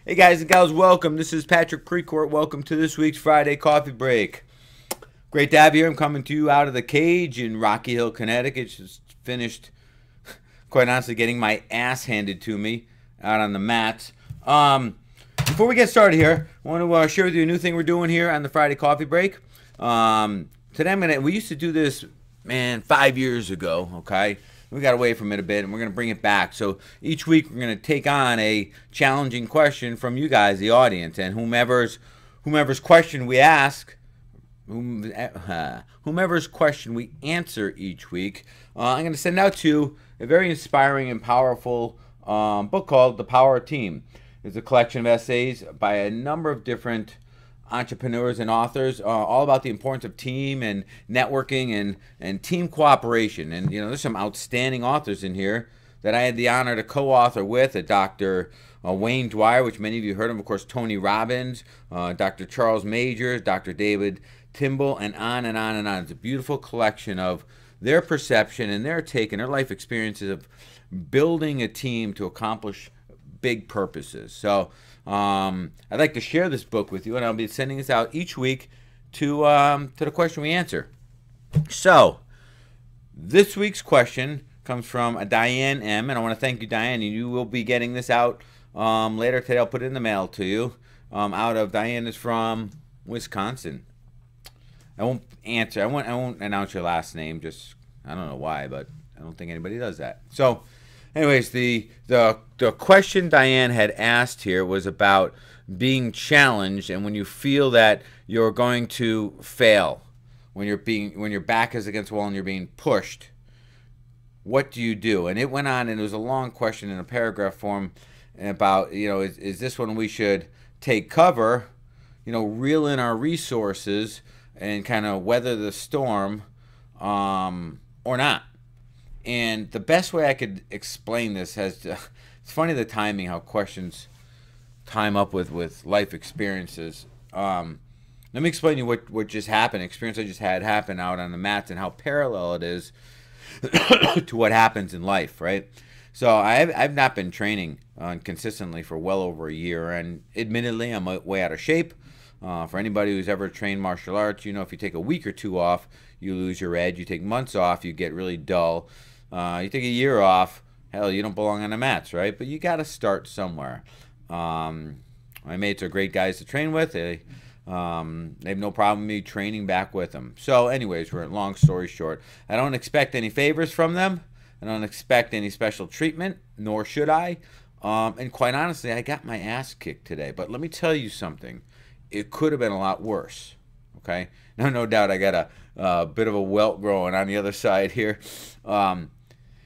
Hey guys and gals, welcome. This is Patrick Precourt. Welcome to this week's Friday Coffee Break. Great to have you here. I'm coming to you out of the cage in Rocky Hill, Connecticut. Just finished, quite honestly, getting my ass handed to me out on the mats. Before we get started here, I want to share with you a new thing we're doing here on the Friday Coffee Break. Today we used to do this, 5 years ago, okay? We got away from it a bit, and we're going to bring it back. So each week, we're going to take on a challenging question from you guys, the audience, and whomever's question we ask, whomever's question we answer each week, I'm going to send out to you a very inspiring and powerful book called The Power of Team. It's a collection of essays by a number of different entrepreneurs and authors, all about the importance of team and networking and team cooperation. And there's some outstanding authors in here that I had the honor to co-author with, Dr. Wayne Dwyer, which many of you heard of course, Tony Robbins, Dr. Charles Majors, Dr. David Timball, and on and on and on. It's a beautiful collection of their perception and their take and their life experiences of building a team to accomplish big purposes. So I'd like to share this book with you, and I'll be sending this out each week to the question we answer. So this week's question comes from Diane M, and I want to thank you, Diane. You will be getting this out later today. I'll put it in the mail to you. Diane is from Wisconsin. I won't answer. I won't announce your last name. Just I don't know why, but I don't think anybody does that. So. Anyways, the question Diane had asked here was about being challenged, and when you feel that you're going to fail, when your back is against the wall and you're being pushed, what do you do? And it went on, and it was a long question in a paragraph form about is this when we should take cover, reel in our resources and kind of weather the storm, or not. And the best way I could explain this it's funny the timing, how questions time up with life experiences. Let me explain to you what just happened, experience I just had happen out on the mats, and how parallel it is to what happens in life, right? So I've not been training consistently for well over a year, and admittedly I'm way out of shape. For anybody who's ever trained martial arts, if you take a week or two off, you lose your edge. You take months off, you get really dull. You take a year off, hell, you don't belong on the mats, right? But you got to start somewhere. My mates are great guys to train with. They have no problem with me training back with them. So anyways, long story short, I don't expect any favors from them. I don't expect any special treatment, nor should I. And quite honestly, I got my ass kicked today. But let me tell you something. It could have been a lot worse. Okay? No doubt I got a bit of a welt growing on the other side here.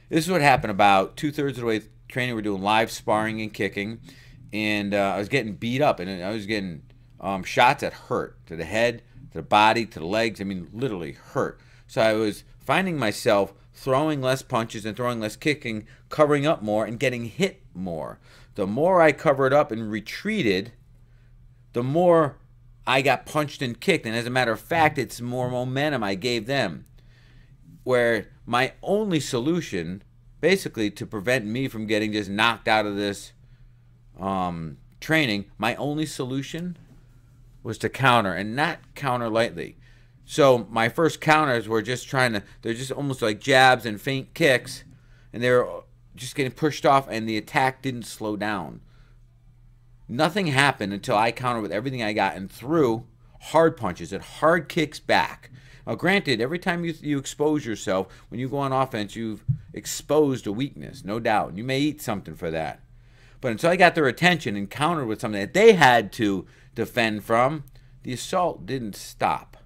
This is what happened about 2/3 of the way training. We're doing live sparring and kicking, and I was getting beat up, and I was getting shots that hurt, to the head, to the body, to the legs. I mean, literally hurt. So I was finding myself throwing less punches and throwing less kicking, covering up more, and getting hit more. The more I covered up and retreated, the more I got punched and kicked. And as a matter of fact, it's more momentum I gave them. Where my only solution, basically to prevent me from getting just knocked out of this training, my only solution was to counter, and not counter lightly. So my first counters were just they're just almost like jabs and feint kicks, and they were just getting pushed off, and the attack didn't slow down. Nothing happened until I countered with everything I got and threw hard punches and hard kicks back. Now, granted, every time you expose yourself, when you go on offense, you've exposed a weakness, no doubt. And you may eat something for that. But until I got their attention and countered with something that they had to defend from, the assault didn't stop.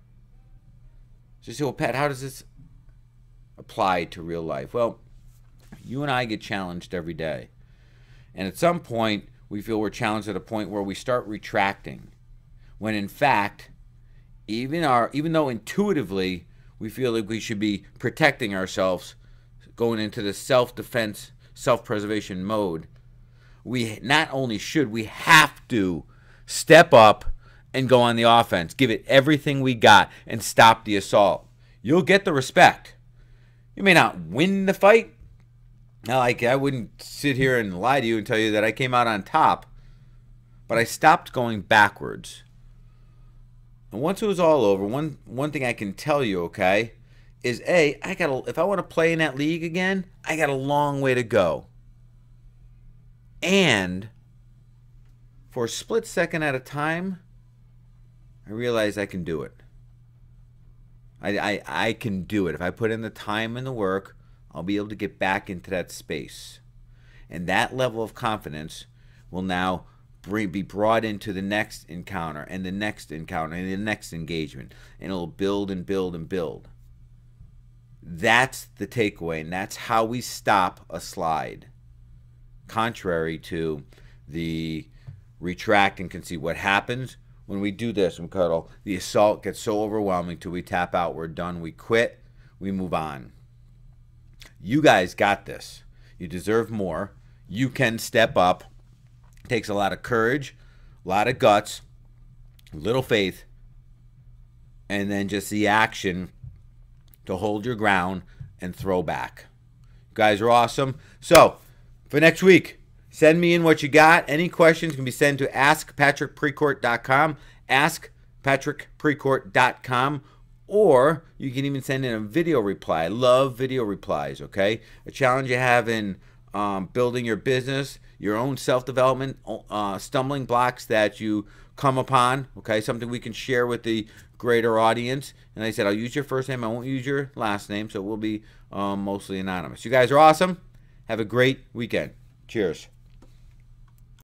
So you say, well, Pat, how does this apply to real life? Well, you and I get challenged every day. And at some point, we feel we're challenged at a point where we start retracting. When in fact, even though intuitively we feel like we should be protecting ourselves, going into the self-defense, self-preservation mode, we not only should, we have to step up and go on the offense, give it everything we got, and stop the assault. You'll get the respect. You may not win the fight. Now, I wouldn't sit here and lie to you and tell you that I came out on top. but I stopped going backwards. And once it was all over, one thing I can tell you, okay, is if I want to play in that league again, I got a long way to go. And for a split second at a time, I realized I can do it. I can do it. If I put in the time and the work, I'll be able to get back into that space. And that level of confidence will now be brought into the next encounter and the next encounter and the next engagement. And it'll build and build and build. That's the takeaway, and that's how we stop a slide. Contrary to the retract and concede. What happens when we do this, McCuddle, the assault gets so overwhelming till we tap out, we're done, we quit, we move on. You guys got this. You deserve more. You can step up. It takes a lot of courage, a lot of guts, a little faith, and then just the action to hold your ground and throw back. You guys are awesome. So, for next week, send me in what you got. Any questions can be sent to askpatrickprecourt.com, askpatrickprecourt.com, or you can even send in a video reply. I love video replies, okay? A challenge you have in building your business, your own self-development, stumbling blocks that you come upon, okay? Something we can share with the greater audience. And I said, I'll use your first name. I won't use your last name, so it will be mostly anonymous. You guys are awesome. Have a great weekend. Cheers.